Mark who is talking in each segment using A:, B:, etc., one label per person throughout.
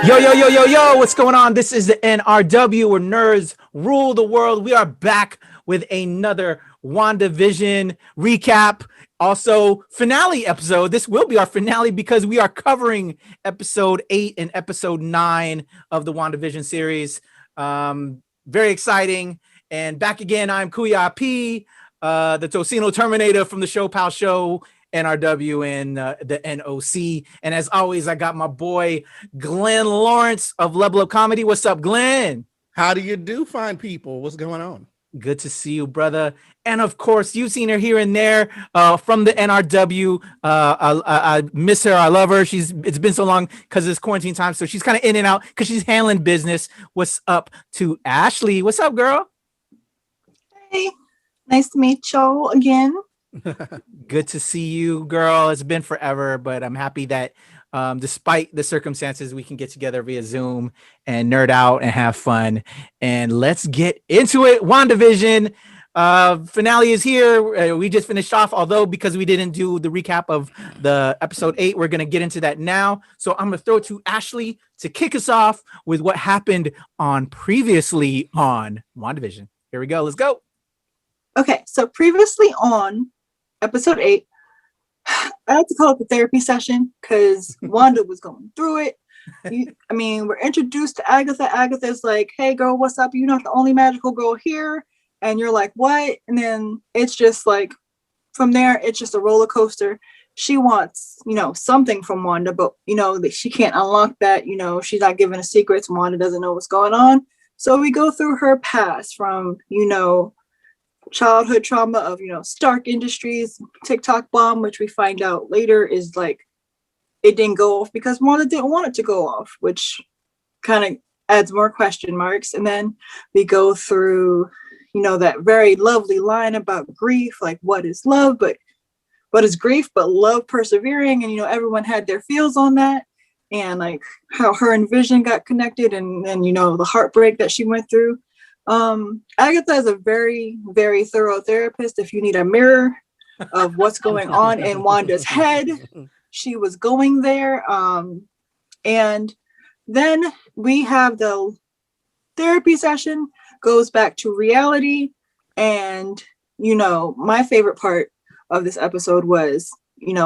A: Yo, what's going on? This is the NRW, where nerds rule the world. We are back with another WandaVision recap. Also, finale episode. This will be our finale because we are covering episode 8 and episode 9 of the WandaVision series. Very exciting. And back again, I'm Kuya P, the Tocino Terminator from the Show Pal Show, NRW, and the NOC. And as always, I got my boy Glenn Lawrence of Level Up Comedy. What's up, Glenn?
B: How do you do, fine people? What's going on?
A: Good to see you, brother. And of course, you've seen her here and there from the NRW. I miss her. I love her. It's been so long because it's quarantine time, so she's kind of in and out because she's handling business. What's up to Ashley? What's up, girl?
C: Hey, nice to meet you again.
A: Good to see you, girl. It's been forever, but I'm happy that despite the circumstances, we can get together via Zoom and nerd out and have fun. And let's get into it. WandaVision finale is here. We just finished off, although because we didn't do the recap of the episode 8, we're going to get into that now. So I'm going to throw it to Ashley to kick us off with what happened on previously on WandaVision. Here we go. Let's go.
C: Okay, so previously on episode 8, I like to call it the therapy session because Wanda was going through it. We're introduced to Agatha. Agatha's like, hey, girl, what's up? You're not the only magical girl here. And you're like, what? And then it's just like, from there, it's just a roller coaster. She wants, something from Wanda, but, that she can't unlock that. She's not giving a secret. Wanda doesn't know what's going on. So we go through her past from, childhood trauma of Stark Industries TikTok bomb, which we find out later is like it didn't go off because Wanda didn't want it to go off, which kind of adds more question marks. And then we go through that very lovely line about grief, like what is love, but what is grief but love persevering, and everyone had their feels on that, and like how her and Vision got connected, and then the heartbreak that she went through. Agatha is a very, very thorough therapist. If you need a mirror of what's going on in Wanda's head, she was going there. And then we have the therapy session goes back to reality. And, my favorite part of this episode was,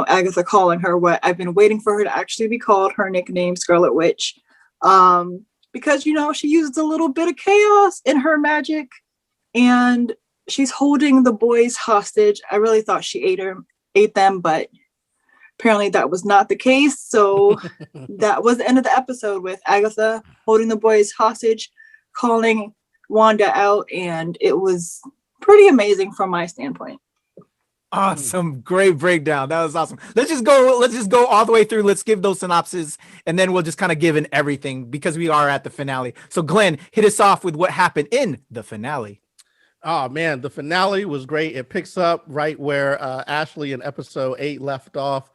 C: Agatha calling her what I've been waiting for her to actually be called, her nickname, Scarlet Witch. Because, she uses a little bit of chaos in her magic, and she's holding the boys hostage. I really thought she ate them, but apparently that was not the case. So that was the end of the episode with Agatha holding the boys hostage, calling Wanda out, and it was pretty amazing from my standpoint.
A: Awesome. Great breakdown. That was awesome. Let's just go all the way through. Let's give those synopses, and then we'll just kind of give in everything because we are at the finale. So Glenn, hit us off with what happened in the finale.
B: Oh man, the finale was great. It picks up right where Ashley in episode 8 left off,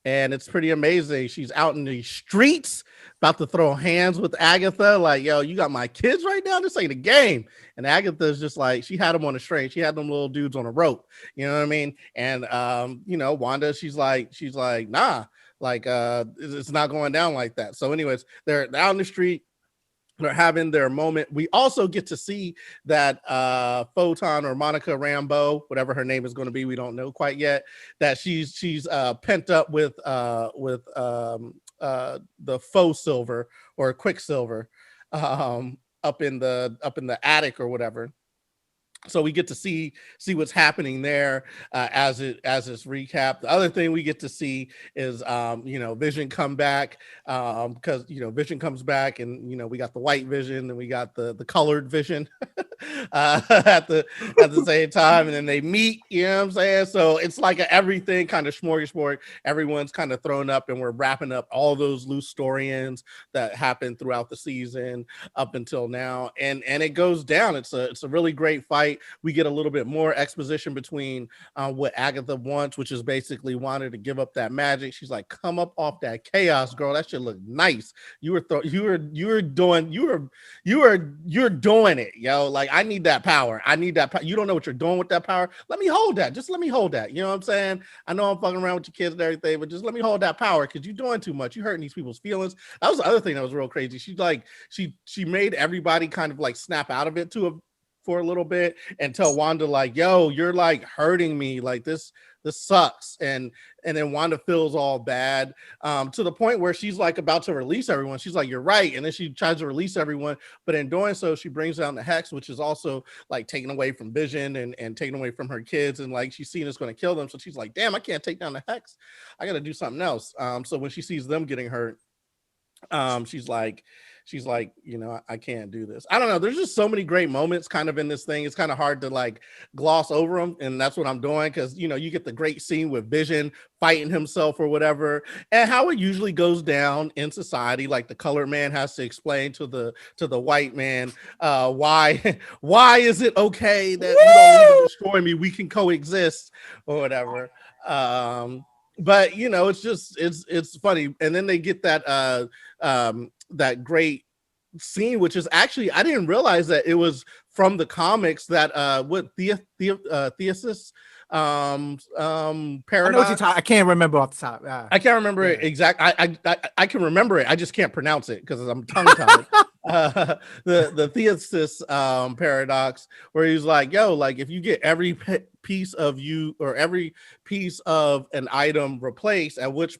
B: and it's pretty amazing. She's out in the streets about to throw hands with Agatha, like, yo, you got my kids right now? This ain't a game. And Agatha's just like, she had them on a string. She had them little dudes on a rope. You know what I mean? And, Wanda, she's like, nah, like, it's not going down like that. So anyways, they're down the street. They're having their moment. We also get to see that Photon or Monica Rambeau, whatever her name is going to be, we don't know quite yet, that she's pent up with the faux silver or Quicksilver up in the attic or whatever. So we get to see what's happening there as it's recap. The other thing we get to see is Vision come back because Vision comes back, and we got the white Vision and we got the colored Vision at the same time, and then they meet. You know what I'm saying? So it's like everything kind of smorgasbord. Everyone's kind of thrown up, and we're wrapping up all those loose story ends that happened throughout the season up until now, and it goes down. It's a really great fight. fight, we get a little bit more exposition between what Agatha wants, which is basically wanted to give up that magic. She's like, come up off that chaos, girl. That shit look nice. You're doing it, yo. Like, I need that power. I need that power. You don't know what you're doing with that power. Let me hold that. Just let me hold that. You know what I'm saying? I know I'm fucking around with your kids and everything, but just let me hold that power, because you're doing too much. You're hurting these people's feelings. That was the other thing that was real crazy. She's like, she made everybody kind of like snap out of it for a little bit and tell Wanda like, yo, you're like hurting me, like this sucks. And then Wanda feels all bad, to the point where she's like about to release everyone. She's like, you're right. And then she tries to release everyone, but in doing so, she brings down the hex, which is also like taken away from Vision and taken away from her kids, and like she's seen it's going to kill them. So she's like, damn, I can't take down the hex. I got to do something else. So when she sees them getting hurt, she's like, you know, I can't do this. I don't know. There's just so many great moments kind of in this thing. It's kind of hard to like gloss over them. And that's what I'm doing. Cause you know, you get the great scene with Vision fighting himself or whatever, and how it usually goes down in society. Like the colored man has to explain to the white man, why is it okay that you don't need to destroy me? We can coexist or whatever. But you know, it's funny. And then they get that great scene, which is actually, I didn't realize that it was from the comics, that Thesis paradox.
A: I know what you're talking. I can't remember off the top.
B: I can't remember it exact. I can remember it. I just can't pronounce it because I'm tongue tied. The Thesis paradox, where he's like, yo, like if you get every piece of you or every piece of an item replaced, at which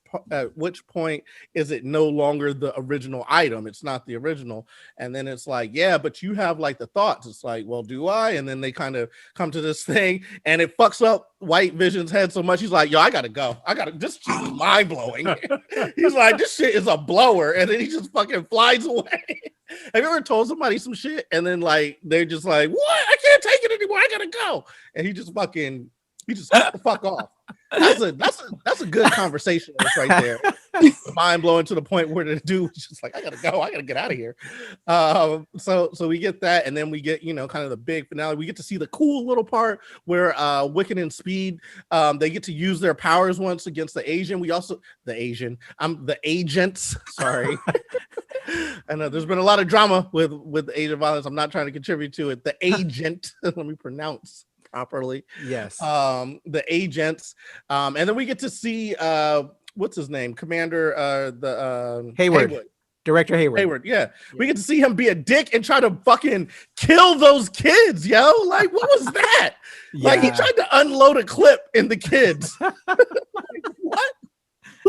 B: point is it no longer the original item? It's not the original. And then it's like, yeah, but you have like the thoughts. It's like, well, do I? And then they kind of come to this thing, and it fucks up White Vision's head so much. He's like, yo, I gotta go. This shit is mind blowing. He's like, this shit is a blower, and then he just fucking flies away. Have you ever told somebody some shit and then like they're just like, what? I can't take it anymore. I gotta go. And he just fuck off. That's a good conversation right there. Mind blowing to the point where the dude was just like, I gotta go. I gotta get out of here. So we get that, and then we get, you know, kind of the big finale. We get to see the cool little part where Wicked and Speed, they get to use their powers once against the agents. Sorry. I know there's been a lot of drama with the Asian violence. I'm not trying to contribute to it. The agent, let me pronounce properly.
A: Yes.
B: The agents. And then we get to see what's his name? Commander
A: Hayward. Director Hayward.
B: Yeah. We get to see him be a dick and try to fucking kill those kids, yo. Like, what was that? Like, he tried to unload a clip in the kids. What?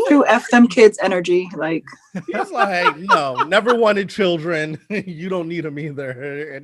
C: To F them kids energy. Like,
B: he's like, no, never wanted children. You don't need them either.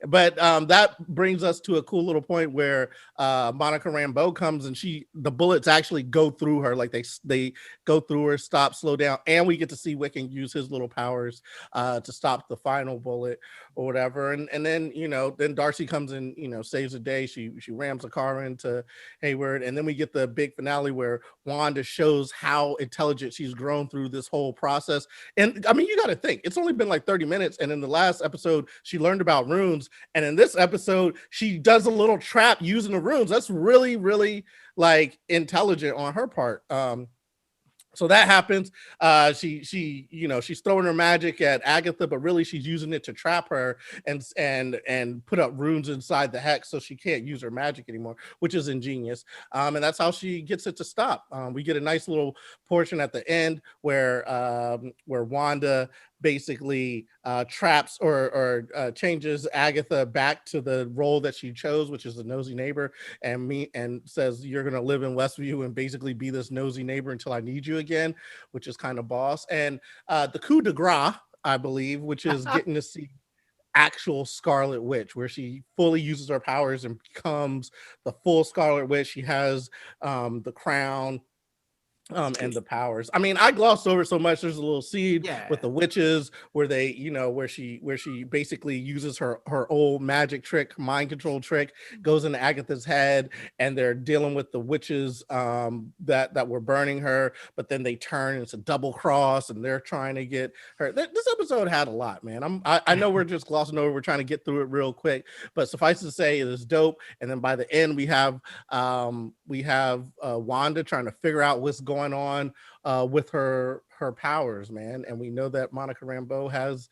B: But that brings us to a cool little point where Monica Rambeau comes, and the bullets actually go through her. Like they go through her, stop, slow down, and we get to see Wiccan use his little powers to stop the final bullet or whatever. And then, you know, then Darcy comes and, you know, saves the day. She rams a car into Hayward, and then we get the big finale where Wanda shows how intelligent she's grown through this whole process. And I mean, you got to think, it's only been like 30 minutes, and in the last episode she learned about runes. And in this episode, she does a little trap using the runes. That's really, really like intelligent on her part. So that happens. She, you know, she's throwing her magic at Agatha, but really she's using it to trap her and put up runes inside the hex so she can't use her magic anymore, which is ingenious. And that's how she gets it to stop. We get a nice little portion at the end where Wanda basically traps or changes Agatha back to the role that she chose, which is the nosy neighbor, and says, you're gonna live in Westview and basically be this nosy neighbor until I need you again, which is kind of boss. And the coup de grace, I believe, which is getting to see actual Scarlet Witch, where she fully uses her powers and becomes the full Scarlet Witch. She has the crown And the powers. I mean, I glossed over so much. There's a little seed
A: Yeah.
B: with the witches where they, where she basically uses her old magic trick, mind control trick, goes into Agatha's head, and they're dealing with the witches that were burning her, but then they turn, and it's a double cross, and they're trying to get her. This episode had a lot, man. I know we're just glossing over. We're trying to get through it real quick, but suffice to say, it is dope. And then by the end, we have Wanda trying to figure out what's going on with her powers, man. And we know that Monica Rambeau has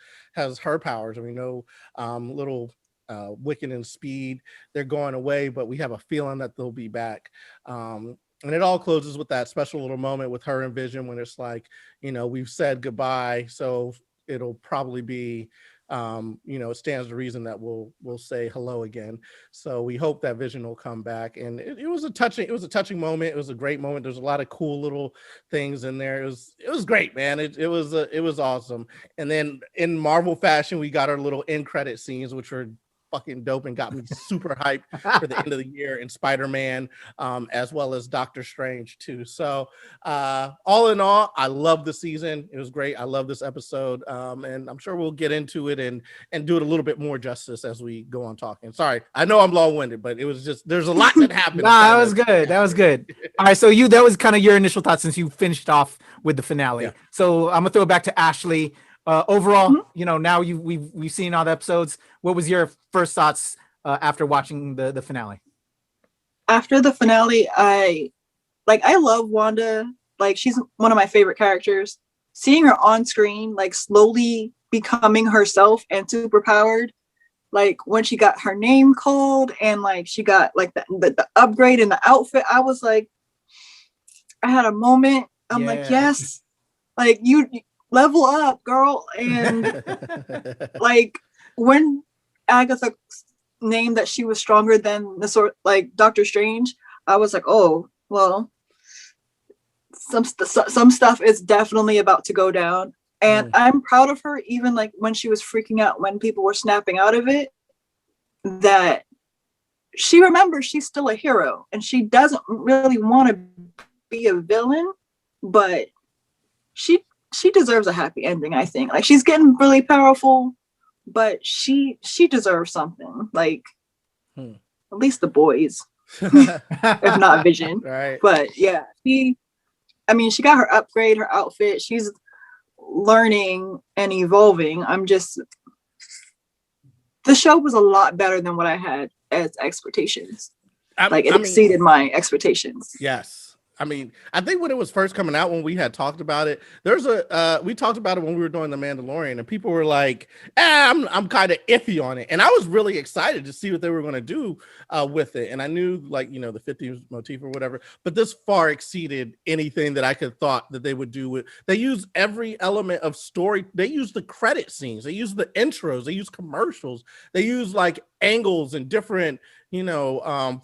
B: her powers, and we know little Wiccan and Speed, they're going away, but we have a feeling that they'll be back. And it all closes with that special little moment with her and Vision when it's like, we've said goodbye, so it'll probably be it stands to reason that we'll say hello again. So we hope that Vision will come back. And it was a touching moment. It was a great moment. There's a lot of cool little things in there. It was great, man. It was awesome. And then in Marvel fashion, we got our little end credit scenes, which were fucking dope and got me super hyped for the end of the year, and Spider-Man, as well as Doctor Strange too. So all in all, I love the season. It was great. I love this episode, and I'm sure we'll get into it and do it a little bit more justice as we go on talking. Sorry, I know I'm long-winded, but it was just, there's a lot that happened.
A: That was good. That was good. All right, so that was kind of your initial thoughts since you finished off with the finale.
B: Yeah.
A: So I'm gonna throw it back to Ashley. Overall, now we've seen all the episodes. What was your first thoughts after watching the finale?
C: After the finale, I love Wanda. Like, she's one of my favorite characters. Seeing her on screen, like, slowly becoming herself and superpowered. Like, when she got her name called and like she got like the upgrade in the outfit, I was like, I had a moment. I'm like, yes, like you level up, girl. And like when Agatha named that she was stronger than the sort like Doctor Strange, I was like, oh well, some stuff is definitely about to go down. And I'm proud of her, even like when she was freaking out when people were snapping out of it, that she remembers she's still a hero and she doesn't really want to be a villain, but she deserves a happy ending. I think like she's getting really powerful, but she deserves something like at least the boys, if not Vision.
B: Right.
C: But yeah, she got her upgrade, her outfit. She's learning and evolving. The show was a lot better than what I had as expectations. It exceeded my expectations.
B: Yes. I mean, I think when it was first coming out, when we had talked about it, we talked about it when we were doing The Mandalorian, and people were like, I'm kind of iffy on it. And I was really excited to see what they were going to do with it. And I knew the 50s motif or whatever, but this far exceeded anything that I could thought that they would do with. They use every element of story. They use the credit scenes. They use the intros. They use commercials. They use like angles and different,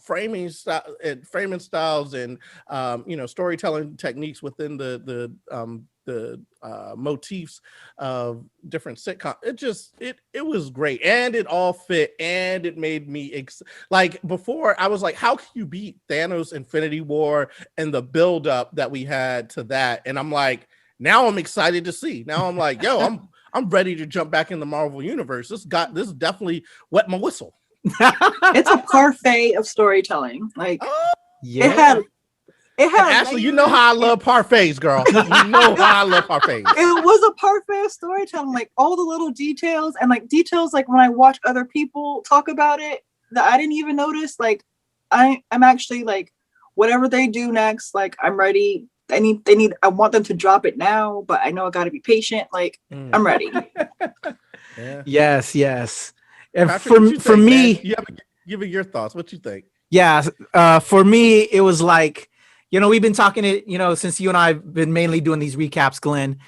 B: framing styles and storytelling techniques within the motifs of different sitcoms. It was great, and it all fit, and it made me like before I was like, how can you beat Thanos Infinity War and the build up that we had to that? And I'm like, now I'm excited to see. Now I'm like, yo, I'm ready to jump back in the Marvel universe. This definitely wet my whistle.
C: It's a parfait of storytelling. Like,
A: yeah.
C: It had
B: Ashley, you know how I love parfaits, girl. You know how I love parfaits.
C: It was a parfait of storytelling, like all the little details and like details like when I watch other people talk about it that I didn't even notice. Like I'm actually like, whatever they do next, like I'm ready. I want them to drop it now, but I know I gotta be patient. Like I'm ready.
A: Yeah. Yes. And
B: Patrick,
A: for me,
B: you have give me your thoughts. What you think?
A: Yeah, for me, it was like, we've been talking it, since you and I have been mainly doing these recaps, Glenn.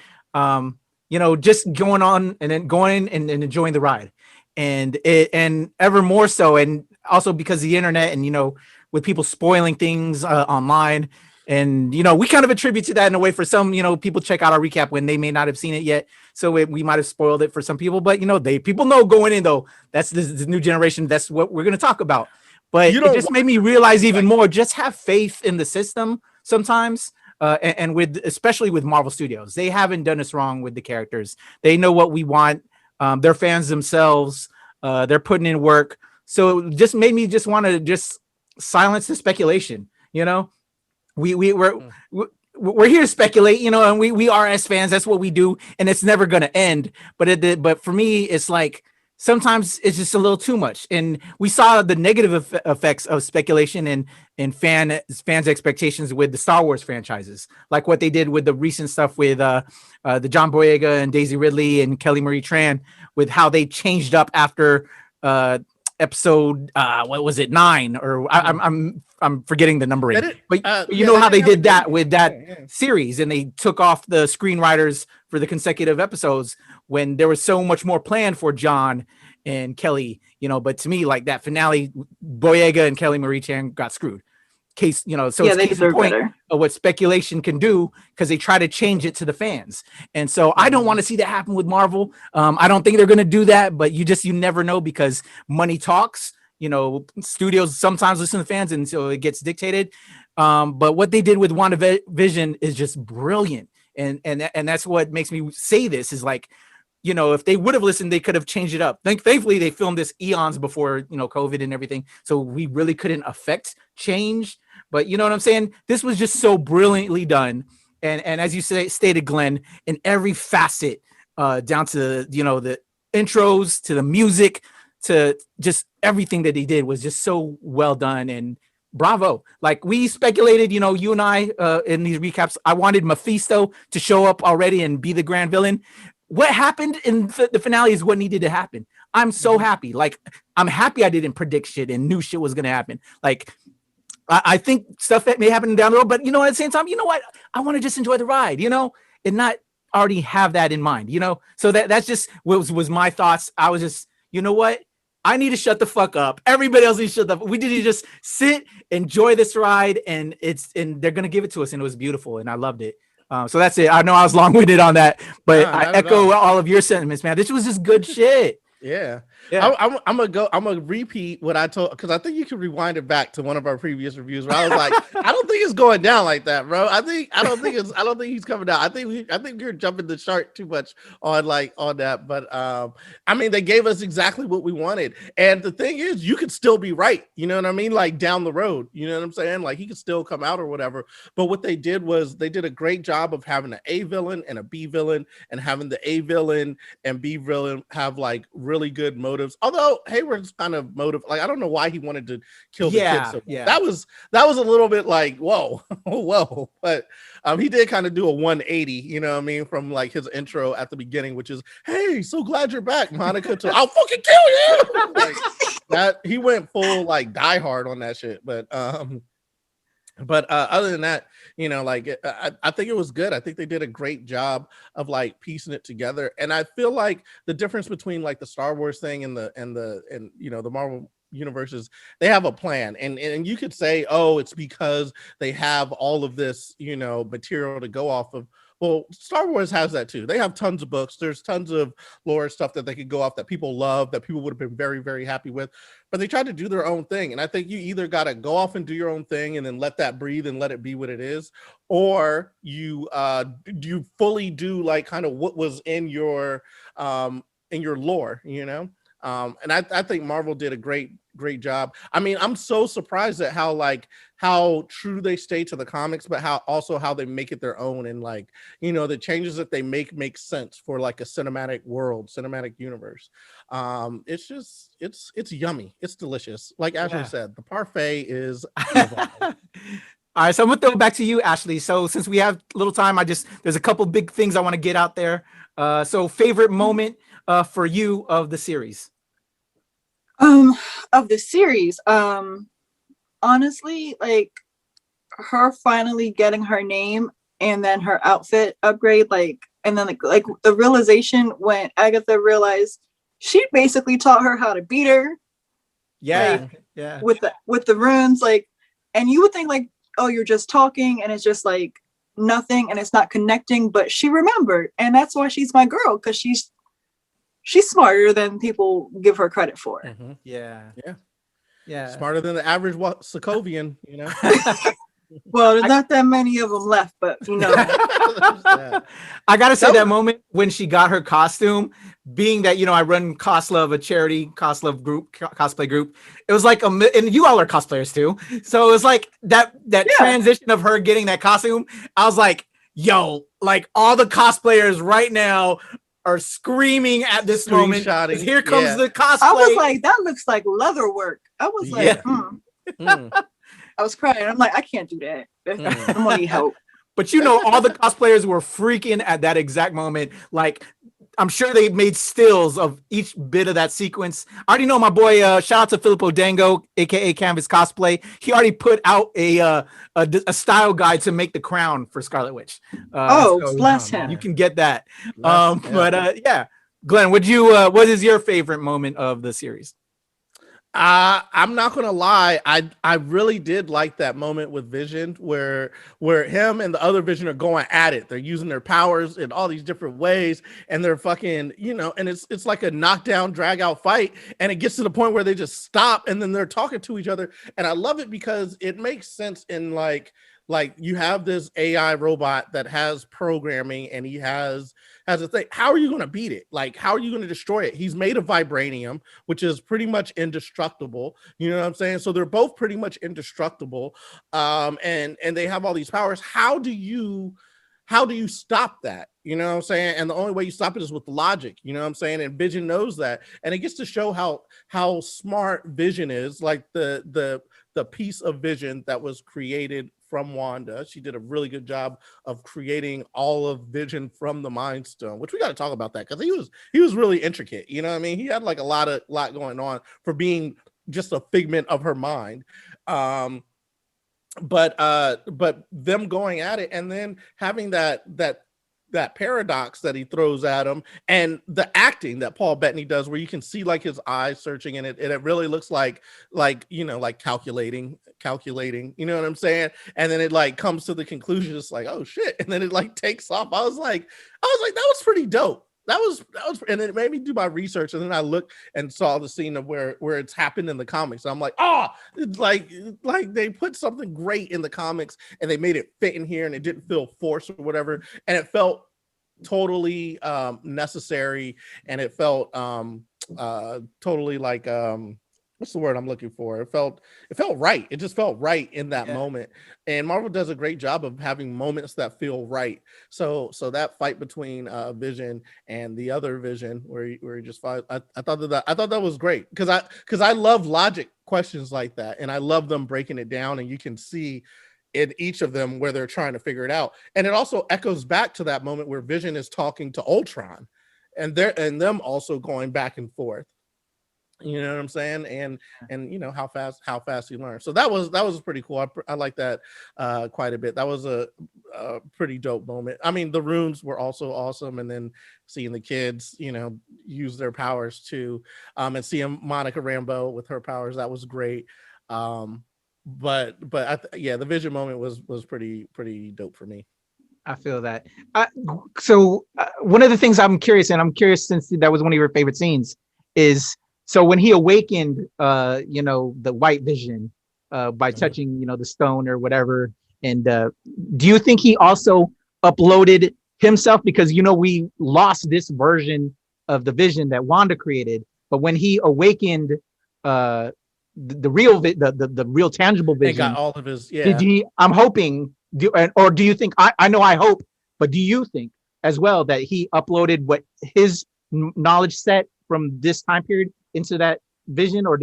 A: Just going on and then going and enjoying the ride, and ever more so, and also because of the internet and with people spoiling things online. And, we kind of attribute to that in a way for some, people check out our recap when they may not have seen it yet. So we might have spoiled it for some people, but, people know going in, though, that's this new generation. That's what we're going to talk about. But it just made me realize even more, just have faith in the system sometimes. and with especially with Marvel Studios, they haven't done us wrong with the characters. They know what we want. They're fans themselves. They're putting in work. So it just made me just want to just silence the speculation. You know, we're here to speculate, you know, and we are as fans. That's what we do, and it's never going to end. But for me, it's like sometimes it's just a little too much, and we saw the negative effects of speculation and fans' expectations with the Star Wars franchises, like what they did with the recent stuff with the John Boyega and Daisy Ridley and Kelly Marie Tran, with how they changed up after episode what was it 9 or I'm forgetting the numbering, but you know how they did that with that series, and they took off the screenwriters for the consecutive episodes when there was so much more planned for John and Kelly, you know. But to me, like that finale, Boyega and Kelly Marie Chan got screwed. Case, you know, so it's case in point of what speculation can do, because they try to change it to the fans. And so I don't want to see that happen with Marvel. I don't think they're going to do that, but you never know, because money talks. You know, studios sometimes listen to fans, and so it gets dictated. But what they did with WandaVision is just brilliant. And that's what makes me say this is like, you know, if they would have listened, they could have changed it up. Thankfully, they filmed this eons before, you know, COVID and everything. So we really couldn't affect change. But you know what I'm saying? This was just so brilliantly done. And as you stated, Glenn, in every facet, down to, you know, the intros, to the music, to just everything that they did was just so well done. And bravo. Like we speculated, you know, you and I in these recaps, I wanted Mephisto to show up already and be the grand villain. What happened in the finale is what needed to happen. I'm so happy. Like, I'm happy I didn't predict shit and knew shit was going to happen. Like, I think stuff that may happen down the road, but, you know, at the same time, you know what? I want to just enjoy the ride, you know, and not already have that in mind, you know? So that's just was my thoughts. I was just, you know what? I need to shut the fuck up. Everybody else needs to shut the fuck up. We need to just sit, enjoy this ride, and they're going to give it to us, and it was beautiful, and I loved it. So that's it. I know I was long-winded on that, but I echo all of your sentiments, man. This was just good shit.
B: Yeah. I'm gonna repeat what I told, because I think you can rewind it back to one of our previous reviews where I was like, I don't think it's going down like that, bro. I don't think he's coming down. I think you're jumping the shark too much on that. But I mean, they gave us exactly what we wanted. And the thing is, you could still be right. You know what I mean? Like down the road, you know what I'm saying? Like he could still come out or whatever. But what they did was they did a great job of having an A villain and a B villain, and having the A villain and B villain have like really good motives. Although Hayward's kind of motive, like I don't know why he wanted to kill the kids. So that was a little bit like whoa. But he did kind of do a 180, you know what I mean, from like his intro at the beginning, which is, hey, so glad you're back, Monica, to I'll fucking kill you. Like, that he went full like Die Hard on that shit. But other than that, you know, like I think it was good. I think they did a great job of like piecing it together. And I feel like the difference between like the Star Wars thing and you know, the Marvel universes, they have a plan. And you could say, oh, it's because they have all of this, you know, material to go off of. Well, Star Wars has that too. They have tons of books. There's tons of lore stuff that they could go off that people love, that people would have been very, very happy with. But they tried to do their own thing. And I think you either got to go off and do your own thing and then let that breathe and let it be what it is, or you fully do like kind of what was in your lore, you know? And I think Marvel did a great job. I mean, I'm so surprised at how true they stay to the comics, but how they make it their own. And like, you know, the changes that they make sense for like a cinematic world, cinematic universe. It's just, it's yummy. It's delicious. Like Ashley said, the parfait is All
A: right, so I'm gonna throw it back to you, Ashley. So since we have a little time, there's a couple big things I want to get out there. So favorite moment for you of the series?
C: Of the series, honestly, like her finally getting her name and then her outfit upgrade, like, and then like the realization when Agatha realized she basically taught her how to beat her.
A: Yeah,
C: like, with the runes, like, and you would think like, oh, you're just talking and it's just like nothing and it's not connecting, but she remembered, and that's why she's my girl, because she's smarter than people give her credit for.
A: Mm-hmm. Yeah.
B: Smarter than the average Sokovian, you know.
C: Well, there's not that many of them left, but you know.
A: I gotta say that moment when she got her costume, being that I run Coslove, a charity Coslove group, cosplay group. It was like and you all are cosplayers too, so it was like that transition of her getting that costume. I was like, yo, like all the cosplayers right now are screaming at this moment. Here comes the cosplay.
C: I was like, that looks like leather work. I was like, I was crying. I'm like, I can't do that. I'm gonna need help.
A: But all the cosplayers were freaking at that exact moment. Like, I'm sure they made stills of each bit of that sequence. I already know my boy. Shout out to Filippo Dango, aka Canvas Cosplay. He already put out a style guide to make the crown for Scarlet Witch.
C: Bless him.
A: You can get that. But Glenn, what is your favorite moment of the series?
B: I'm not gonna lie, I really did like that moment with Vision where him and the other Vision are going at it. They're using their powers in all these different ways, and they're fucking, and it's like a knockdown, drag out fight, and it gets to the point where they just stop and then they're talking to each other. And I love it because it makes sense in like you have this AI robot that has programming and he has a thing. How are you going to beat it? Like, how are you going to destroy it? He's made of vibranium, which is pretty much indestructible. You know what I'm saying? So they're both pretty much indestructible. And they have all these powers. How do you stop that? You know what I'm saying? And the only way you stop it is with logic. You know what I'm saying? And Vision knows that. And it gets to show how smart Vision is, like the piece of Vision that was created from Wanda. She did a really good job of creating all of Vision from the Mind Stone, which we got to talk about that because he was really intricate. You know what I mean? He had like a lot going on for being just a figment of her mind. But them going at it and then having that paradox that he throws at him, and the acting that Paul Bettany does, where you can see like his eyes searching, and it really looks like calculating, you know what I'm saying? And then it like comes to the conclusion, it's like, oh shit, and then it like takes off. I was like, that was pretty dope. That was, and it made me do my research, and then I looked and saw the scene of where it's happened in the comics. I'm like, it's like they put something great in the comics, and they made it fit in here, and it didn't feel forced or whatever, and it felt totally necessary, and it felt totally like what's the word I'm looking for? It felt right. It just felt right in that moment. And Marvel does a great job of having moments that feel right. So that fight between Vision and the other Vision, where he just fight, I thought that was great because I love logic questions like that, and I love them breaking it down, and you can see in each of them where they're trying to figure it out. And it also echoes back to that moment where Vision is talking to Ultron, and them also going back and forth. You know what I'm saying? And how fast you learn. So that was pretty cool. I like that quite a bit. That was a pretty dope moment. I mean, the runes were also awesome, and then seeing the kids, use their powers too, and seeing Monica Rambeau with her powers, that was great. But the Vision moment was pretty dope for me.
A: I feel that. So one of the things I'm curious since that was one of your favorite scenes is. So when he awakened, the White Vision by touching, the stone or whatever, and do you think he also uploaded himself? Because we lost this version of the Vision that Wanda created, but when he awakened, the real tangible Vision,
B: got all of his. Yeah.
A: Did he? I'm hoping. Or do you think? I know. I hope, but do you think as well that he uploaded what his knowledge set from this time period into that Vision, or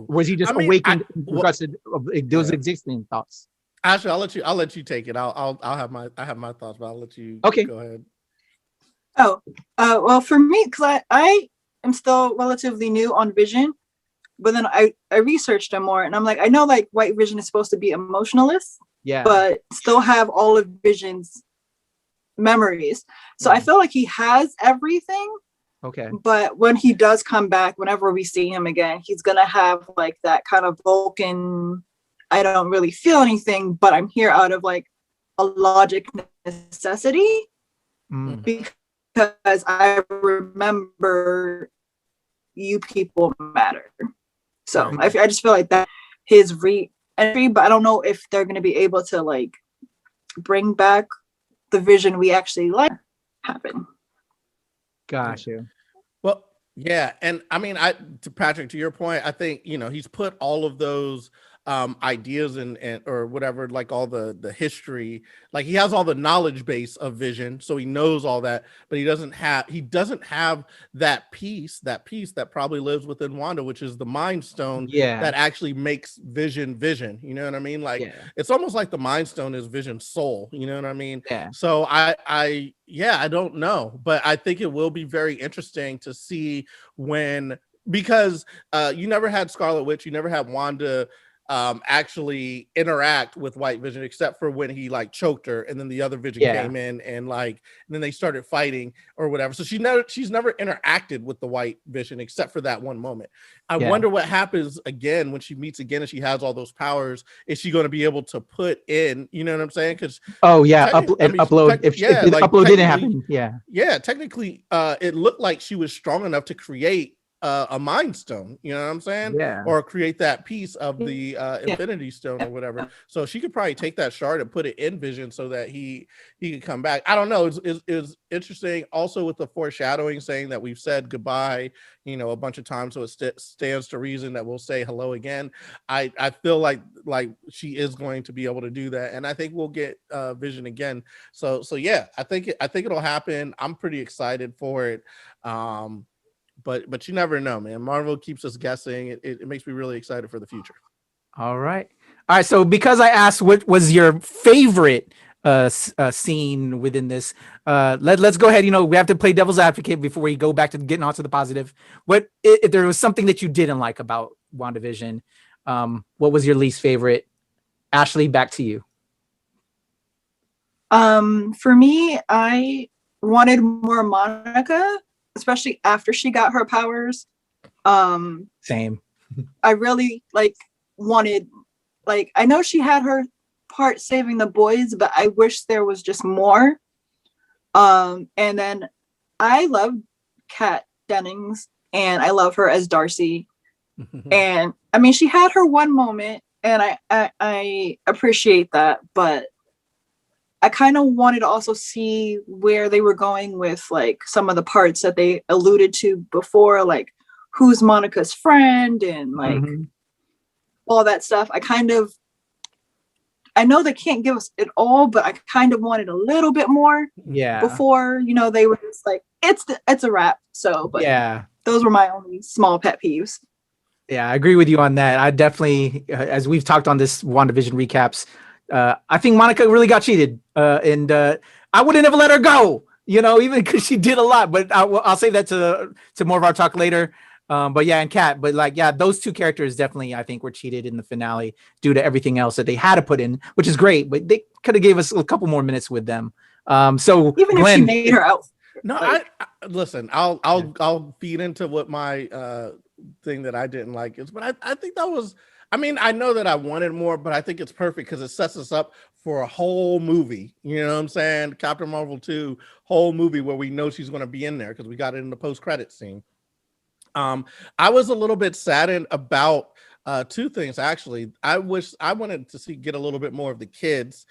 A: was he just awakened because of those existing thoughts?
B: Actually, I'll let you take it. I'll have my thoughts, but I'll let you go ahead.
C: Well, for me, because I am still relatively new on Vision, but then I researched him more, and I'm like, I know like White Vision is supposed to be emotionless, but still have all of Vision's memories. So I feel like he has everything.
A: Okay.
C: But when he does come back, whenever we see him again, he's going to have like that kind of Vulcan, I don't really feel anything, but I'm here out of like a logic necessity because I remember you people matter. So I just feel like that his entry, but I don't know if they're going to be able to like bring back the Vision we actually like happen.
A: Gotcha.
B: Well, yeah, and I mean, to Patrick, to your point, I think he's put all of those ideas and or whatever, like all the history, like he has all the knowledge base of Vision, so he knows all that, but he doesn't have that piece that probably lives within Wanda, which is the Mind Stone that actually makes Vision. You know what I mean? Like it's almost like the Mind Stone is Vision's soul. You know what I mean?
A: Yeah.
B: So I don't know, but I think it will be very interesting to see because you never had Scarlet Witch, you never had Wanda actually interact with White Vision, except for when he like choked her, and then the other Vision came in and then they started fighting or whatever. So she's never interacted with the White Vision except for that one moment. I wonder what happens again when she meets again and she has all those powers. Is she going to be able to put in, you know what I'm saying? Because
A: upload if the upload didn't happen.
B: Technically it looked like she was strong enough to create a Mind Stone, you know what I'm saying? Or create that piece of the Infinity Stone or whatever. So she could probably take that shard and put it in Vision so that he could come back. I don't know. It's interesting. Also with the foreshadowing saying that we've said goodbye, a bunch of times, so it stands to reason that we'll say hello again. I feel like she is going to be able to do that, and I think we'll get Vision again. So yeah, I think it'll happen. I'm pretty excited for it. But you never know, man. Marvel keeps us guessing. It makes me really excited for the future.
A: All right. So because I asked what was your favorite scene within this, let's go ahead. We have to play devil's advocate before we go back to getting onto the positive. What if there was something that you didn't like about WandaVision? What was your least favorite? Ashley, back to you.
C: For me, I wanted more Monica, especially after she got her powers.
A: Same.
C: I really wanted, I know she had her part saving the boys, but I wish there was just more. And then I love Kat Dennings, and I love her as Darcy. And I mean, she had her one moment, and I appreciate that, but I kind of wanted to also see where they were going with some of the parts that they alluded to before, like who's Monica's friend and all that stuff. I know they can't give us it all, but I kind of wanted a little bit more before, they were just like, it's a wrap. So, but those were my only small pet peeves.
A: Yeah, I agree with you on that. I definitely, as we've talked on this WandaVision recaps, I think Monica really got cheated, and I would have never let her go, even because she did a lot. But I'll save that to more of our talk later. And Kat, those two characters definitely, I think, were cheated in the finale due to everything else that they had to put in, which is great. But they could have gave us a couple more minutes with them. So
C: even Glenn, if she made her out.
B: No, I listen. I'll feed into what my thing that I didn't like is, but I think that was. I mean, I know that I wanted more, but I think it's perfect because it sets us up for a whole movie. You know what I'm saying? Captain Marvel 2, whole movie where we know she's going to be in there because we got it in the post-credit scene. I was a little bit saddened about two things, actually. I wanted to get a little bit more of the kids,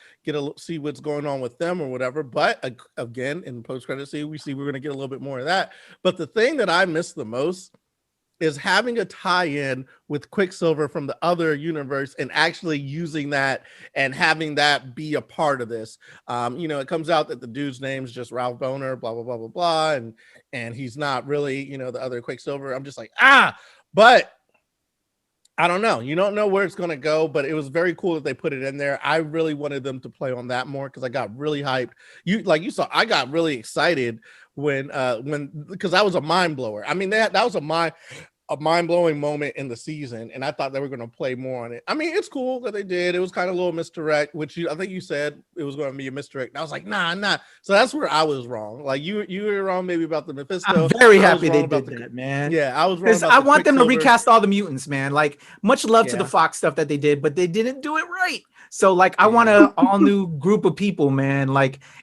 B: see what's going on with them or whatever. But again, in the post-credit scene, we're going to get a little bit more of that. But the thing that I missed the most is having a tie-in with Quicksilver from the other universe and actually using that and having that be a part of this. It comes out that the dude's name's just Ralph Boner, blah, blah, blah, blah, blah. And he's not really, the other Quicksilver. I'm just like, but I don't know. You don't know where it's going to go, but it was very cool that they put it in there. I really wanted them to play on that more because I got really hyped. You saw, I got really excited when because that was a mind blower. I mean, that was a mind-blowing moment in the season, and I thought they were going to play more on it. I mean, it's cool that they did. It was kind of a little misdirect, which I think you said it was going to be a misdirect. And I was like, nah. So that's where I was wrong. Like you were wrong maybe about the Mephisto.
A: I'm very happy they did that, man.
B: Yeah, I was wrong.
A: I want them to recast all the mutants, man. Like, much love to the Fox stuff that they did, but they didn't do it right. So I want a all new group of people, man.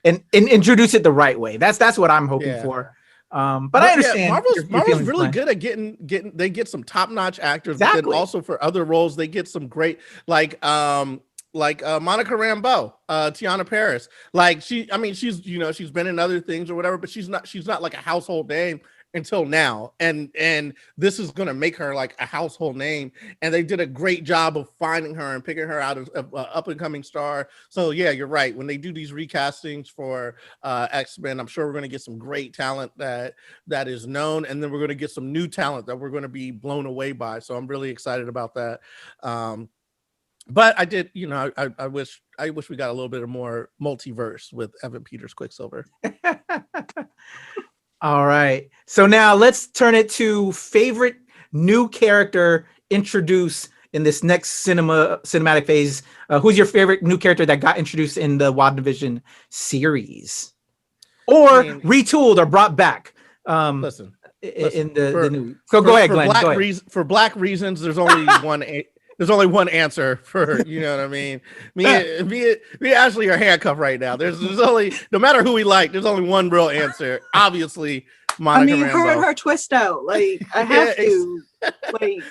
A: And introduce it the right way. That's what I'm hoping for. But I understand.
B: Marvel's
A: feelings,
B: really
A: Glenn.
B: good at getting they get some top-notch actors, but
A: Exactly.
B: then also for other roles they get some great like Monica Rambeau, Tiana Paris. Like she's she's been in other things or whatever, but she's not like a household name until now. And this is gonna make her like a household name. And they did a great job of finding her and picking her out as an up and coming star. So yeah, you're right. When they do these recastings for X-Men, I'm sure we're gonna get some great talent that is known, and then we're gonna get some new talent that we're gonna be blown away by. So I'm really excited about that. But I did, I wish we got a little bit of more multiverse with Evan Peters Quicksilver.
A: All right. So now let's turn it to favorite new character introduced in this next cinematic phase. Who's your favorite new character that got introduced in the WandaVision series, or retooled or brought back?
B: Listen,
A: in the new. So go ahead, Glenn.
B: For black reasons, there's only one. There's only one answer for, you know what I mean? Me Ashley are handcuffed right now. There's only, no matter who we like, there's only one real answer. Obviously, Monica Rambeau.
C: Her and her twist out. Like, I have to. Like,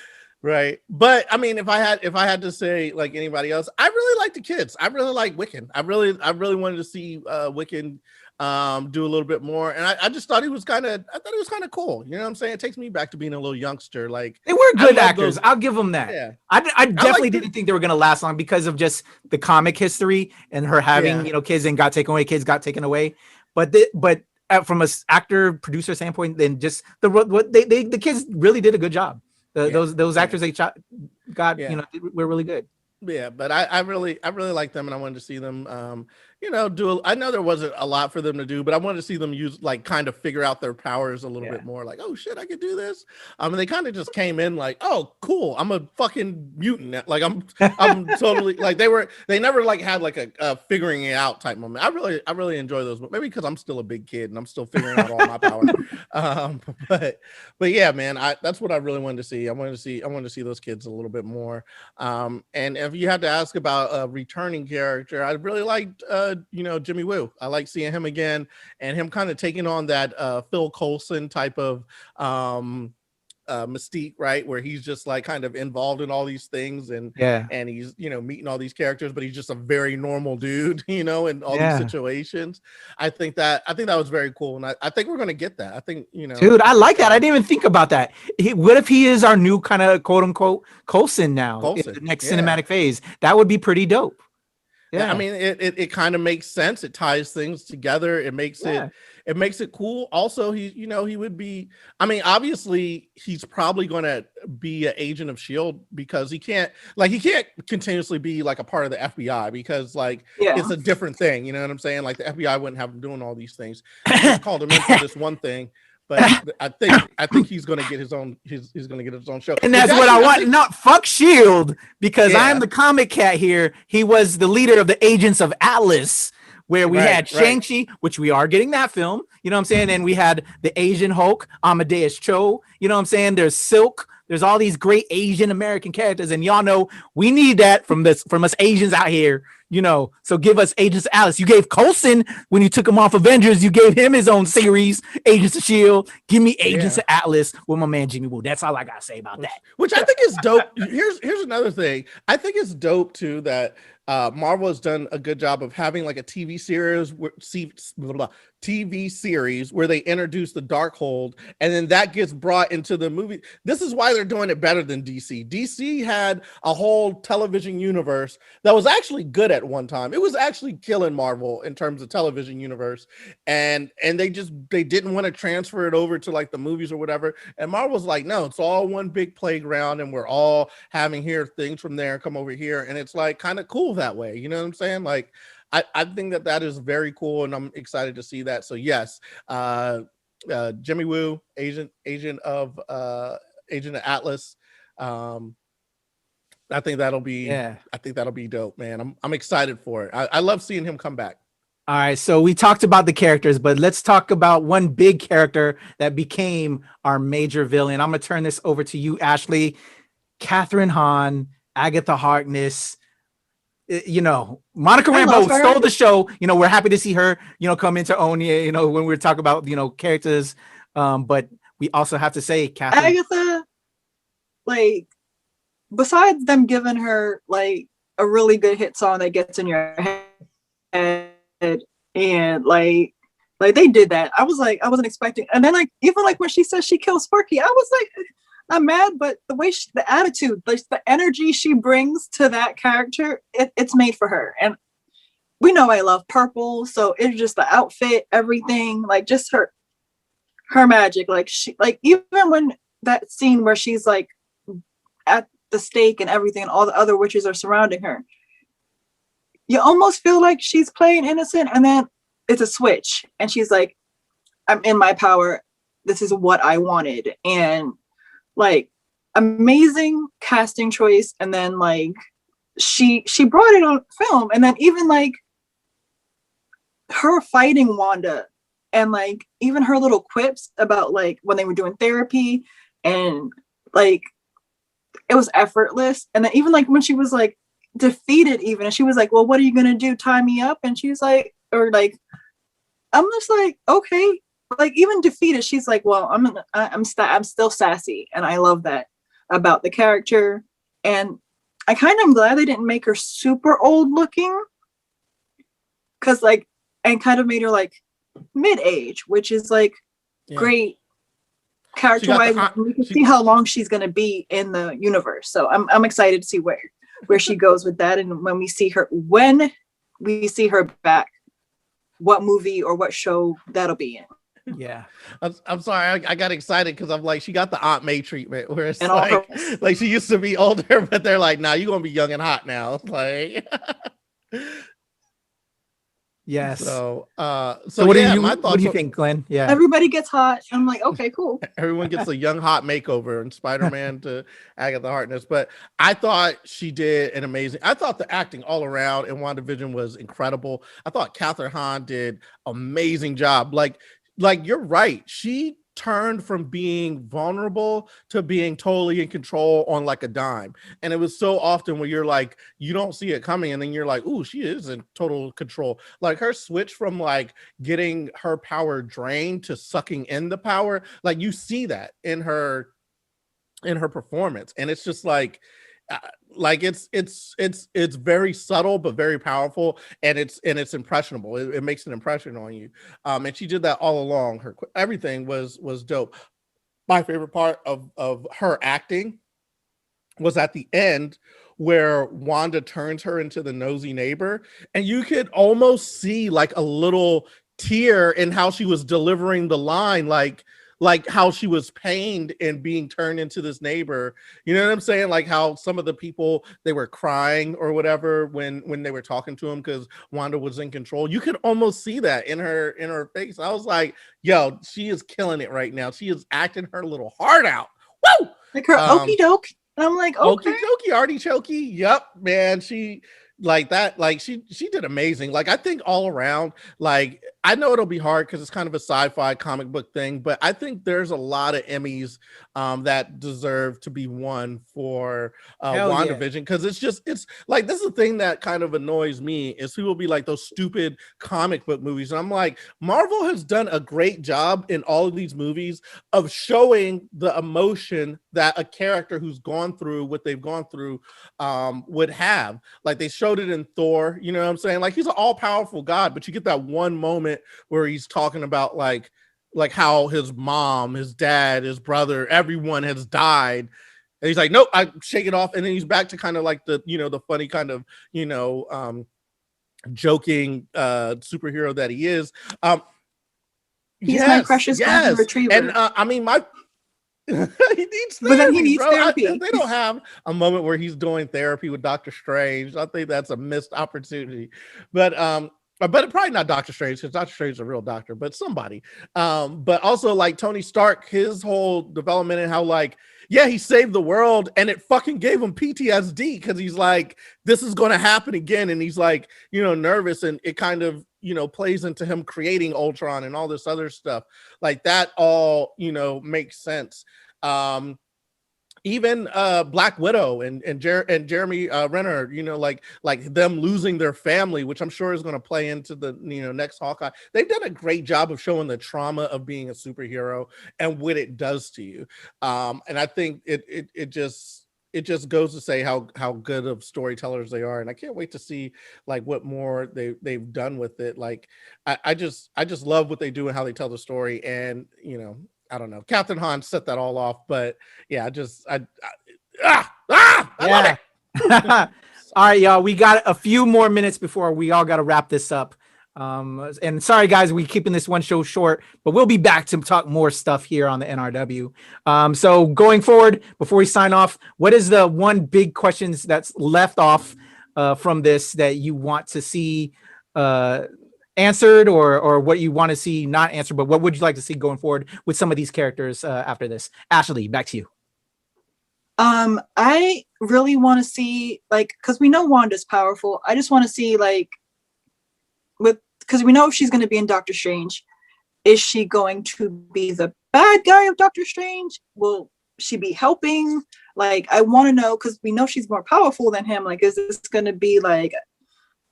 B: right. But I mean, if I had to say like anybody else, I really like the kids. I really like Wiccan. I really wanted to see Wiccan do a little bit more, and I just thought he was kind of cool. You know what I'm saying? It takes me back to being a little youngster. Like,
A: they were good actors. I'll give them that.
B: Yeah.
A: I definitely didn't think they were going to last long because of just the comic history and her having kids and got taken away. But from a actor producer standpoint, then just the kids really did a good job. Those actors they got were really good.
B: Yeah, but I really like them, and I wanted to see them I know there wasn't a lot for them to do, but I wanted to see them kind of figure out their powers a little bit more. Like, oh shit, I could do this. And they kind of just came in like, oh cool, I'm a fucking mutant. Like I'm totally like they never like had like a figuring it out type moment. I really enjoy those, maybe because I'm still a big kid and I'm still figuring out all my power. But yeah, man, that's what I really wanted to see. I wanted to see those kids a little bit more. And if you had to ask about a returning character, I really liked Jimmy Woo. I like seeing him again and him kind of taking on that Phil Coulson type of mystique, right? Where he's just like kind of involved in all these things and he's meeting all these characters, but he's just a very normal dude, in all these situations. I think that was very cool, and I think we're gonna get that. I think
A: dude, I like that. I didn't even think about that. What if he is our new kind of quote unquote Coulson now in the next cinematic phase? That would be pretty dope.
B: Yeah, I mean, it kind of makes sense. It ties things together. It makes it cool. Also, he would be. I mean, obviously, he's probably going to be an agent of S.H.I.E.L.D. because he can't continuously be like a part of the FBI because it's a different thing. You know what I'm saying? Like the FBI wouldn't have him doing all these things. He just called him in for this one thing. But I think he's gonna get his own. He's gonna get his own show,
A: and that's what I want. Not fuck S.H.I.E.L.D. because I'm the comic cat here. He was the leader of the Agents of Atlas, where we had Shang-Chi, which we are getting that film. You know what I'm saying? And we had the Asian Hulk, Amadeus Cho. You know what I'm saying? There's Silk. There's all these great Asian American characters, and y'all know we need that from us Asians out here. So give us Agents of Atlas. You gave Coulson when you took him off Avengers. You gave him his own series, Agents of S.H.I.E.L.D. Give me Agents of Atlas with my man Jimmy Woo. That's all I gotta say about that.
B: Which I think is dope. Here's another thing. I think it's dope too that Marvel has done a good job of having like a TV series where they introduce the Darkhold, and then that gets brought into the movie. This is why they're doing it better than DC. DC had a whole television universe that was actually good at one time. It was actually killing Marvel in terms of television universe, and they didn't want to transfer it over to like the movies or whatever. And Marvel was like, no, it's all one big playground, and we're all having things from there come over here, and it's like kind of cool that way. You know what I'm saying? Like, I think that is very cool, and I'm excited to see that. So yes, Jimmy Woo, agent of Atlas. I think that'll be dope, man. I'm excited for it. I love seeing him come back.
A: All right, so we talked about the characters, but let's talk about one big character that became our major villain. I'm gonna turn this over to you, Ashley. Catherine Hahn, Agatha Harkness. Monica Rambeau stole the show. We're happy to see her, come into own, when we're talking about, characters But we also have to say, Catherine,
C: Agatha, like, besides them giving her like a really good hit song that gets in your head, and like they did that. I was like, I wasn't expecting. And then like even like when she says she kills Sparky, I was like, I'm mad, but the way the attitude, like the energy she brings to that character, it's made for her. And we know I love purple, so it's just the outfit, everything, like just her magic. Like she, like even when that scene where she's like at the stake and everything, and all the other witches are surrounding her, you almost feel like she's playing innocent, and then it's a switch, and she's like, "I'm in my power. This is what I wanted." And like, amazing casting choice. And then like she brought it on film, and then even like her fighting Wanda, and like even her little quips about like when they were doing therapy, and like it was effortless. And then even like when she was like defeated, even, and she was like, well, what are you gonna do, tie me up? And she's like, or like, I'm just like, okay. Like even defeated, she's like, well, I'm still sassy, and I love that about the character. And I kind of am glad they didn't make her super old looking, because like, and kind of made her like mid-age, which is like great character wise. We can see how long she's gonna be in the universe. So I'm excited to see where she goes with that, and when we see her back, what movie or what show that'll be in.
A: Yeah,
B: I'm sorry, I got excited because I'm like, she got the Aunt May treatment, where it's
C: And
B: like she used to be older, but they're like, nah, you're gonna be young and hot now. Like,
A: yes.
B: So
A: what do you think, Glenn? Yeah,
C: everybody gets hot. I'm like, okay, cool.
B: Everyone gets a young hot makeover, and Spider-Man to Agatha Harkness. But I thought she did an amazing. I thought the acting all around in WandaVision was incredible. I thought Catherine Hahn did amazing job. Like you're right. She turned from being vulnerable to being totally in control on like a dime. And it was so often where you're like, you don't see it coming, and then you're like, ooh, she is in total control. Like her switch from like getting her power drained to sucking in the power, like you see that in her performance. And it's just like it's very subtle but very powerful, and it's impressionable. It makes an impression on you. And she did that all along. Everything was dope. My favorite part of her acting was at the end, where Wanda turns her into the nosy neighbor, and you could almost see like a little tear in how she was delivering the line, like how she was pained and being turned into this neighbor. You know what I'm saying? Like how some of the people, they were crying or whatever when they were talking to him because Wanda was in control. You could almost see that in her face. I was like, yo, she is killing it right now. She is acting her little heart out. Woo!
C: Like her okey doke. And I'm like, okay.
B: Okey dokey, artichokey. Yep, man. She like that. Like she did amazing. Like I think all around, like I know it'll be hard because it's kind of a sci-fi comic book thing, but I think there's a lot of Emmys that deserve to be won for WandaVision, because it's like, this is the thing that kind of annoys me, is people be like, those stupid comic book movies. And I'm like, Marvel has done a great job in all of these movies of showing the emotion that a character who's gone through what they've gone through would have. Like they showed it in Thor, you know what I'm saying? Like he's an all-powerful god, but you get that one moment where he's talking about like how his mom, his dad, his brother, everyone has died. And he's like, nope, I shake it off. And then he's back to kind of like the, you know, the funny kind of, you know, joking superhero that he is.
C: He's my precious golden retriever.
B: And I mean, he needs therapy,
C: but then he needs therapy.
B: They don't have a moment where he's doing therapy with Doctor Strange. I think that's a missed opportunity. But probably not Doctor Strange, because Doctor Strange is a real doctor, but somebody. But also like Tony Stark, his whole development and how like, yeah, he saved the world and it fucking gave him PTSD because he's like, this is going to happen again. And he's like, you know, nervous, and it kind of, you know, plays into him creating Ultron and all this other stuff. Like that all, you know, makes sense. even Black Widow and Jeremy Renner, you know, like them losing their family, which I'm sure is going to play into the next Hawkeye. They've done a great job of showing the trauma of being a superhero and what it does to you. And I think it just goes to say how good of storytellers they are, and I can't wait to see like what more they've done with it. Like I just love what they do and how they tell the story, and I don't know. Captain Han set that all off, but yeah, I love it.
A: All right, y'all. We got a few more minutes before we all got to wrap this up. And sorry, guys, we're keeping this one show short, but we'll be back to talk more stuff here on the NRW. So going forward, before we sign off, what is the one big questions that's left off from this that you want to see answered, or what you want to see not answered, but what would you like to see going forward with some of these characters after this? Ashley, back to you.
C: I really want to see, like, because we know Wanda's powerful. I just want to see, like, because we know she's going to be in Doctor Strange. Is she going to be the bad guy of Doctor Strange? Will she be helping? Like, I want to know, because we know she's more powerful than him. Like, is this going to be like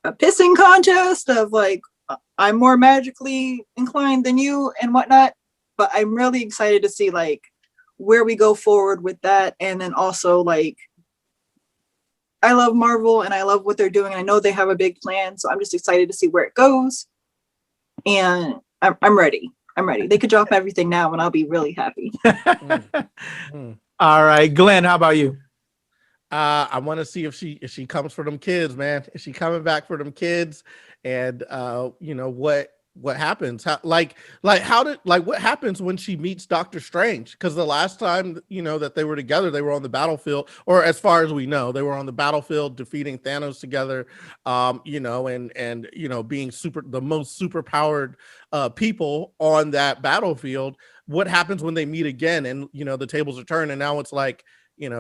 C: a pissing contest of like, I'm more magically inclined than you and whatnot? But I'm really excited to see like where we go forward with that. And then also, like, I love Marvel and I love what they're doing. I know they have a big plan, so I'm just excited to see where it goes. And I'm ready. I'm ready. They could drop everything now and I'll be really happy.
A: All right, Glenn, how about you?
B: I want to see if she comes for them kids, man. Is she coming back for them kids? And what happens? What happens when she meets Doctor Strange? Because the last time that they were together, they were on the battlefield, or as far as we know, they were on the battlefield defeating Thanos together. And being the most super powered people on that battlefield. What happens when they meet again? And the tables are turned, and now it's like,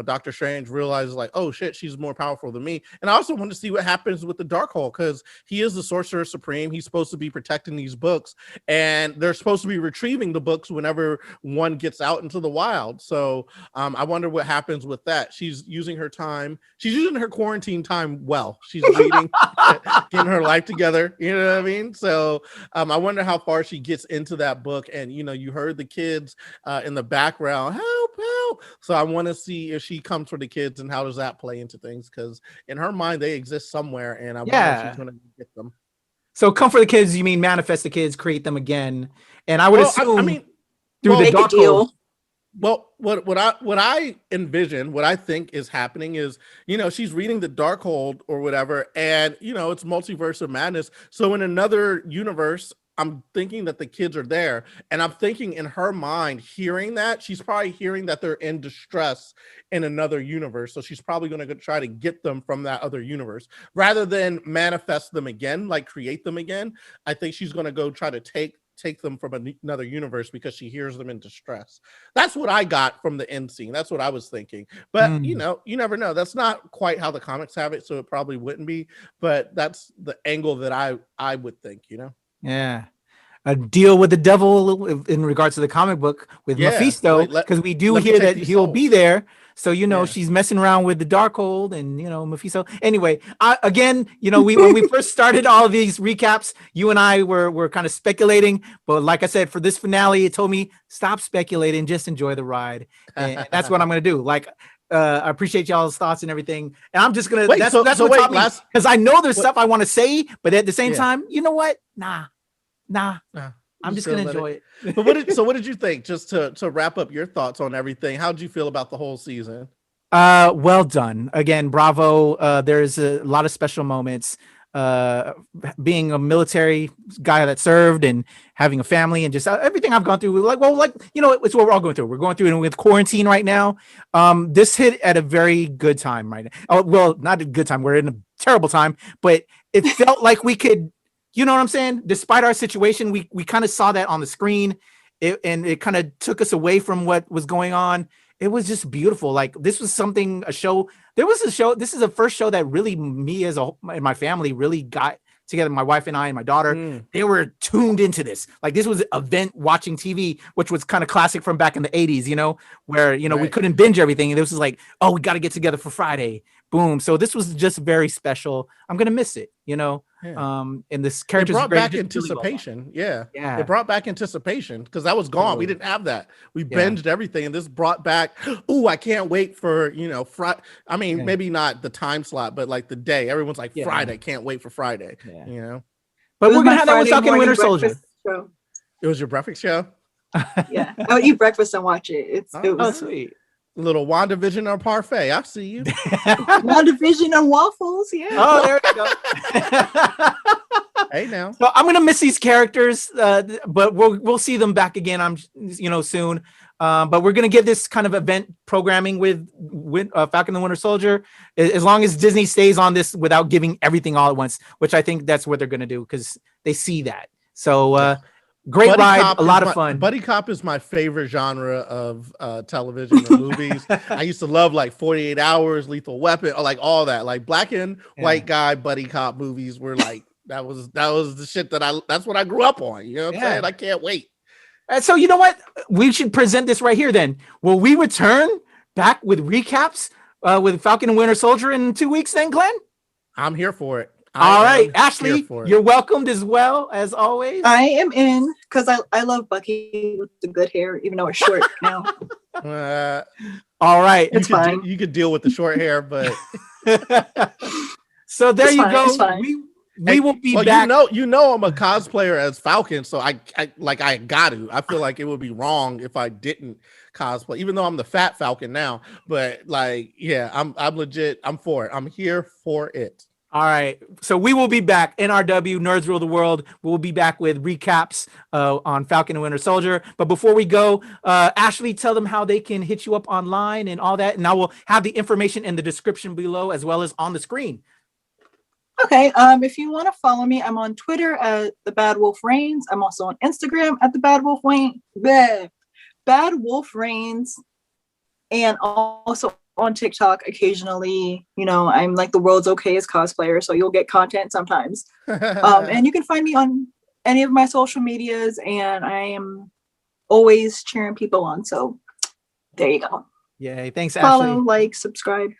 B: Doctor Strange realizes like, oh shit, she's more powerful than me. And I also want to see what happens with the Darkhold, because he is the Sorcerer Supreme. He's supposed to be protecting these books, and they're supposed to be retrieving the books whenever one gets out into the wild. So I wonder what happens with that. She's using her time. She's using her quarantine time well. She's reading, getting her life together. You know what I mean? So I wonder how far she gets into that book. And you heard the kids in the background, help, help. So I want to see if she comes for the kids, and how does that play into things, because in her mind they exist somewhere, and I wonder if she's going to get them.
A: So come for the kids, you mean manifest the kids, create them again? And I would assume through the Darkhold.
B: Well, what I envision, what I think is happening is, she's reading the Darkhold or whatever, and it's multiverse of madness. So in another universe, I'm thinking that the kids are there, and I'm thinking in her mind, hearing that, she's probably hearing that they're in distress in another universe. So she's probably going to try to get them from that other universe rather than manifest them again, like create them again. I think she's going to go try to take them from another universe because she hears them in distress. That's what I got from the end scene. That's what I was thinking. But you never know. That's not quite how the comics have it, so it probably wouldn't be. But that's the angle that I would think.
A: Yeah. A deal with the devil in regards to the comic book with Mephisto, because we do hear that he'll be there. So, she's messing around with the Darkhold and, Mephisto. Anyway, when we first started all of these recaps, you and I were kind of speculating. But like I said, for this finale, it told me, stop speculating, just enjoy the ride. And that's what I'm going to do. Like, I appreciate y'all's thoughts and everything. And I'm just going to, because I know there's stuff I want to say, but at the same time, you know what? Nah. I'm just gonna enjoy it.
B: But what did you think? Just to wrap up your thoughts on everything, how did you feel about the whole season?
A: Well done. Again, bravo. There's a lot of special moments. Being a military guy that served and having a family and just everything I've gone through, it's what we're all going through. We're going through it with quarantine right now. This hit at a very good time right now. Oh, well, not a good time. We're in a terrible time, but it felt like we could. You know what I'm saying? Despite our situation, we kind of saw that on the screen, and it kind of took us away from what was going on. It was just beautiful. Like, this was a show. This is the first show that really me and my family really got together, my wife and I and my daughter. They were tuned into this. Like this was event watching TV, which was kind of classic from back in the 80s, you know, where, you know, we couldn't binge everything. And this was like, oh, we got to get together for Friday. Boom. So this was just very special. I'm going to miss it, you know. And this character
B: brought back anticipation. Really it brought back anticipation because that was gone. We didn't have that. We binged everything, and this brought back, oh, I can't wait for, you know, I mean, maybe not the time slot, but like the day. Everyone's like, Friday, can't wait for Friday. You know,
A: but we're gonna have that with Falcon Winter Soldier.
C: Show.
B: It was your breakfast show.
C: Yeah, I would eat breakfast and watch it. It was
A: sweet.
B: Little WandaVision or parfait. I see you.
C: WandaVision and waffles. Yeah.
A: Oh, there you go.
B: Hey now.
A: So I'm gonna miss these characters, but we'll see them back again. Soon. But we're gonna give this kind of event programming with Falcon and the Winter Soldier, as long as Disney stays on this without giving everything all at once, which I think that's what they're gonna do because they see that. So. Great ride, a lot of fun.
B: Buddy cop is my favorite genre of television and movies. I used to love like 48 Hours, Lethal Weapon, or like all that. Like black and white guy buddy cop movies were like that was the shit that's what I grew up on. You know what I'm saying? I can't wait.
A: And so you know what? We should present this right here then. Will we return back with recaps with Falcon and Winter Soldier in 2 weeks then, Glenn?
B: I'm here for it.
A: All right, Ashley, you're welcomed as well, as always.
C: I am in because I love Bucky with the good hair, even though it's short now.
A: All right.
C: It's fine.
B: You could deal with the short hair, but
A: so there you go. We will be back.
B: You know I'm a cosplayer as Falcon, so I got to. I feel like it would be wrong if I didn't cosplay, even though I'm the fat Falcon now. But like, yeah, I'm legit. I'm for it. I'm here for it.
A: All right. So we will be back. NRW, Nerds Rule the World. We'll be back with recaps on Falcon and Winter Soldier. But before we go, Ashley, tell them how they can hit you up online and all that. And I will have the information in the description below as well as on the screen.
C: Okay. If you want to follow me, I'm on Twitter at the Bad Wolf Reigns. I'm also on Instagram at the Bad Wolf Reigns. And also on TikTok occasionally. You know, I'm like the world's okayest cosplayer, so you'll get content sometimes. And you can find me on any of my social medias, and I am always cheering people on. So there you go.
A: Yay. Thanks,
C: Follow,
A: Ashley.
C: like, subscribe.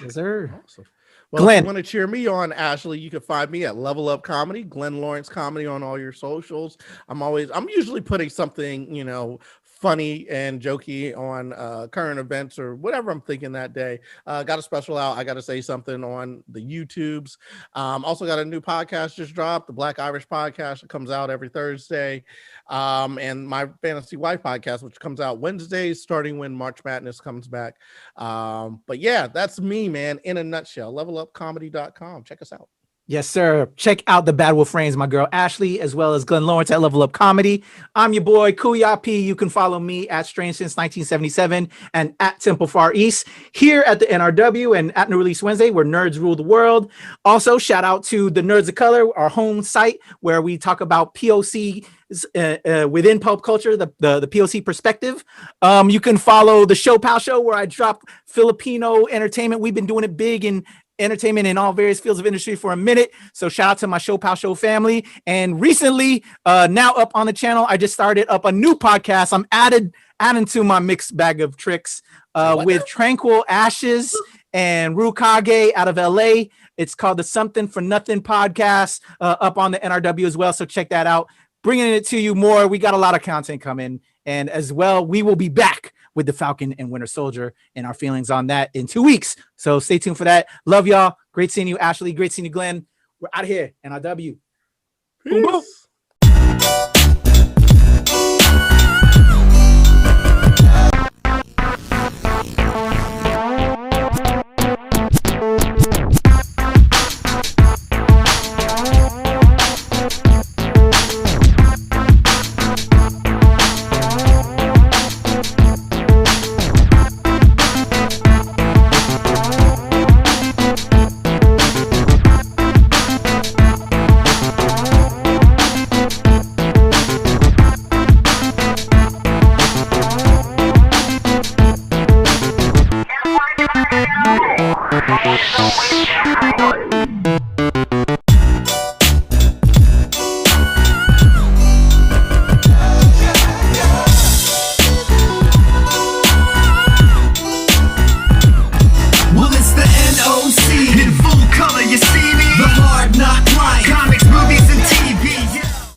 A: Yes, sir.
B: Awesome. Well,
A: Glenn.
B: if you want to cheer me on, Ashley, you can find me at Level Up Comedy, Glenn Lawrence Comedy on all your socials. I'm usually putting something, you know, funny and jokey on current events or whatever I'm thinking that day. Got a special out. I got to say something on the YouTubes. Also got a new podcast just dropped, the Black Irish Podcast. It comes out every Thursday. And my Fantasy Wife podcast, which comes out Wednesdays, starting when March Madness comes back. But yeah, that's me, man, in a nutshell. Levelupcomedy.com. Check us out.
A: Yes, sir. Check out the Bad Wolf Reigns, my girl Ashley, as well as Glenn Lawrence at Level Up Comedy. I'm your boy Kuya P. You can follow me at Strange Since 1977 and at Temple Far East here at the NRW and at New Release Wednesday, where nerds rule the world. Also, shout out to the Nerds of Color, our home site, where we talk about POC within pulp culture, the POC perspective. You can follow the Show Pal Show, where I drop Filipino entertainment. We've been doing it big in entertainment in all various fields of industry for a minute. So shout out to my Show Pal Show family. And recently, now up on the channel, I just started up a new podcast. I'm adding to my mixed bag of tricks with Tranquil Ashes and Rukage out of LA. It's called the Something for Nothing podcast, up on the NRW as well. So check that out. Bringing it to you more. We got a lot of content coming. And as well, we will be back with the Falcon and Winter Soldier and our feelings on that in 2 weeks. So stay tuned for that. Love y'all. Great seeing you, Ashley. Great seeing you, Glenn. We're out of here. NRW.
B: Peace.